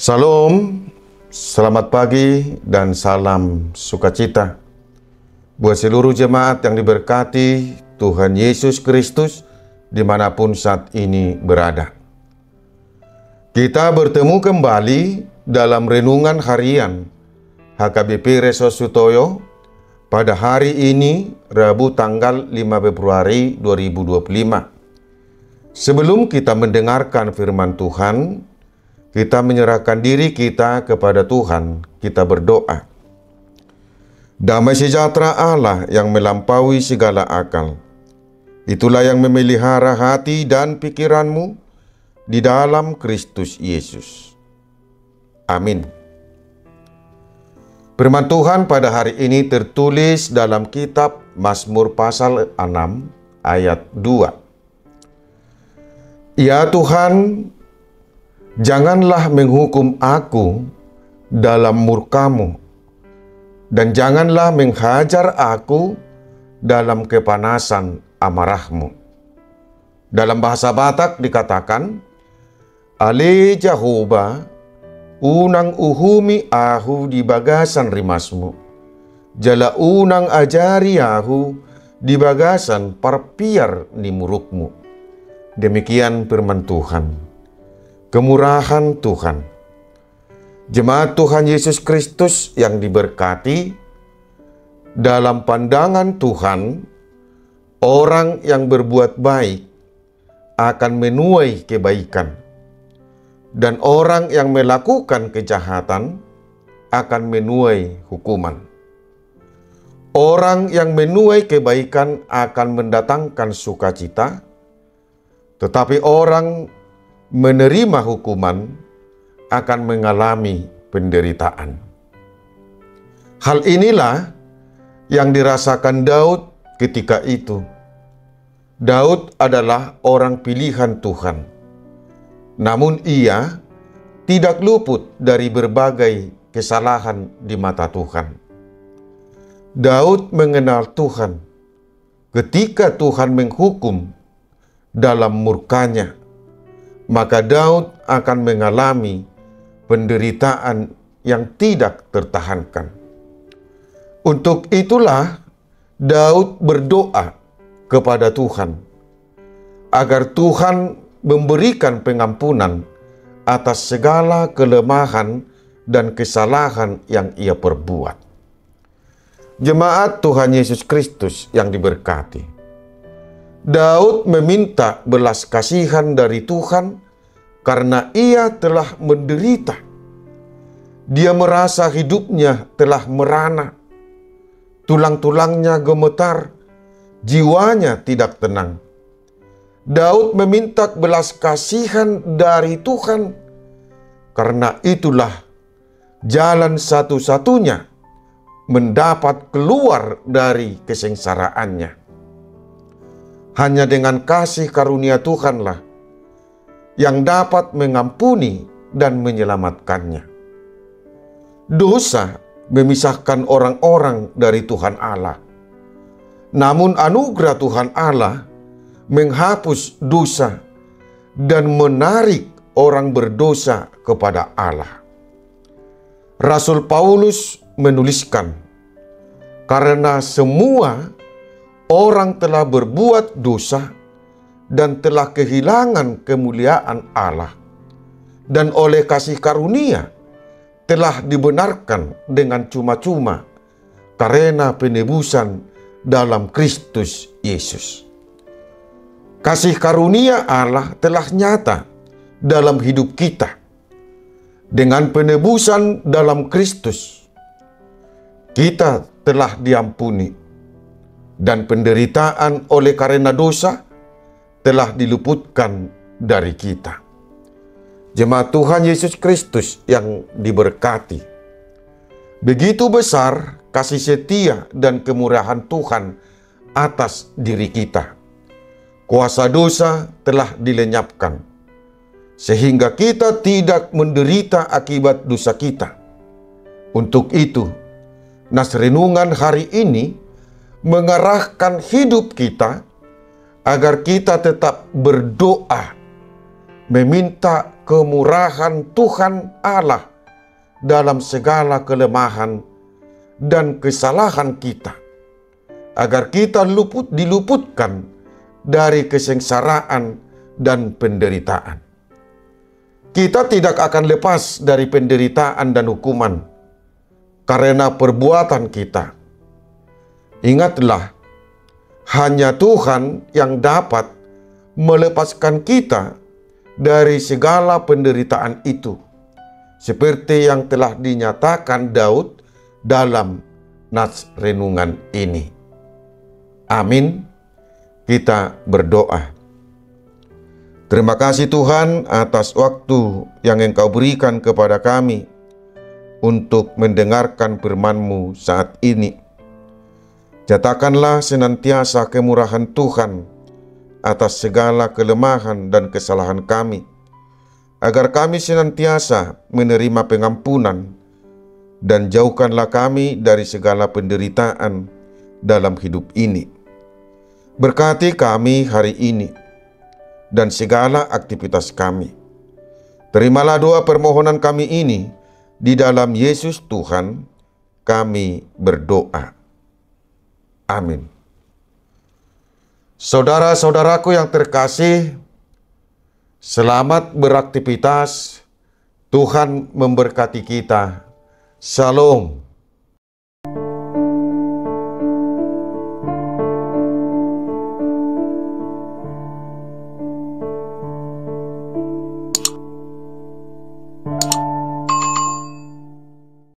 Salam, selamat pagi dan salam sukacita buat seluruh jemaat yang diberkati Tuhan Yesus Kristus dimanapun saat ini berada. Kita bertemu kembali dalam renungan harian HKBP Reso Sutoyo pada hari ini Rabu tanggal 5 Februari 2025. Sebelum kita mendengarkan firman Tuhan, kita menyerahkan diri kita kepada Tuhan, kita berdoa. Damai sejahtera Allah yang melampaui segala akal, itulah yang memelihara hati dan pikiranmu di dalam Kristus Yesus. Amin. Firman Tuhan pada hari ini tertulis dalam kitab Mazmur pasal 6 ayat 2. Ya Tuhan, janganlah menghukum aku dalam murka-Mu, dan janganlah menghajar aku dalam kepanasan amarah-Mu. Dalam bahasa Batak dikatakan, Ale Jehovah, unang uhumi ahu di bagasan rimasmu, jala unang ajari ahu di bagasan parpiar ni murukmu. Demikian firman Tuhan. Kemurahan Tuhan. Jemaat Tuhan Yesus Kristus yang diberkati, dalam pandangan Tuhan, orang yang berbuat baik akan menuai kebaikan, dan orang yang melakukan kejahatan akan menuai hukuman. Orang yang menuai kebaikan akan mendatangkan sukacita, tetapi orang menerima hukuman akan mengalami penderitaan. Hal inilah yang dirasakan Daud ketika itu. Daud adalah orang pilihan Tuhan, namun ia tidak luput dari berbagai kesalahan di mata Tuhan. Daud mengenal Tuhan ketika Tuhan menghukum dalam murkanya, maka Daud akan mengalami penderitaan yang tidak tertahankan. Untuk itulah Daud berdoa kepada Tuhan agar Tuhan memberikan pengampunan atas segala kelemahan dan kesalahan yang ia perbuat. Jemaat Tuhan Yesus Kristus yang diberkati, Daud meminta belas kasihan dari Tuhan karena ia telah menderita. Dia merasa hidupnya telah merana, tulang-tulangnya gemetar, jiwanya tidak tenang. Daud meminta belas kasihan dari Tuhan karena itulah jalan satu-satunya mendapat keluar dari kesengsaraannya. Hanya dengan kasih karunia Tuhanlah yang dapat mengampuni dan menyelamatkannya. Dosa memisahkan orang-orang dari Tuhan Allah. Namun anugerah Tuhan Allah menghapus dosa dan menarik orang berdosa kepada Allah. Rasul Paulus menuliskan, karena semua orang telah berbuat dosa dan telah kehilangan kemuliaan Allah, dan oleh kasih karunia telah dibenarkan dengan cuma-cuma karena penebusan dalam Kristus Yesus. Kasih karunia Allah telah nyata dalam hidup kita. Dengan penebusan dalam Kristus, kita telah diampuni, dan penderitaan oleh karena dosa telah diluputkan dari kita. Jemaat Tuhan Yesus Kristus yang diberkati, begitu besar kasih setia dan kemurahan Tuhan atas diri kita. Kuasa dosa telah dilenyapkan, sehingga kita tidak menderita akibat dosa kita. Untuk itu, nas renungan hari ini mengarahkan hidup kita agar kita tetap berdoa, meminta kemurahan Tuhan Allah dalam segala kelemahan dan kesalahan kita, agar kita diluputkan dari kesengsaraan dan penderitaan. Kita tidak akan lepas dari penderitaan dan hukuman karena perbuatan kita. Ingatlah, hanya Tuhan yang dapat melepaskan kita dari segala penderitaan itu, seperti yang telah dinyatakan Daud dalam nats renungan ini. Amin. Kita berdoa. Terima kasih Tuhan atas waktu yang Engkau berikan kepada kami untuk mendengarkan firman-Mu saat ini. Nyatakanlah senantiasa kemurahan Tuhan atas segala kelemahan dan kesalahan kami, agar kami senantiasa menerima pengampunan, dan jauhkanlah kami dari segala penderitaan dalam hidup ini. Berkati kami hari ini dan segala aktivitas kami. Terimalah doa permohonan kami ini, di dalam Yesus Tuhan kami berdoa. Amin. Saudara-saudaraku yang terkasih, selamat beraktivitas. Tuhan memberkati kita. Shalom.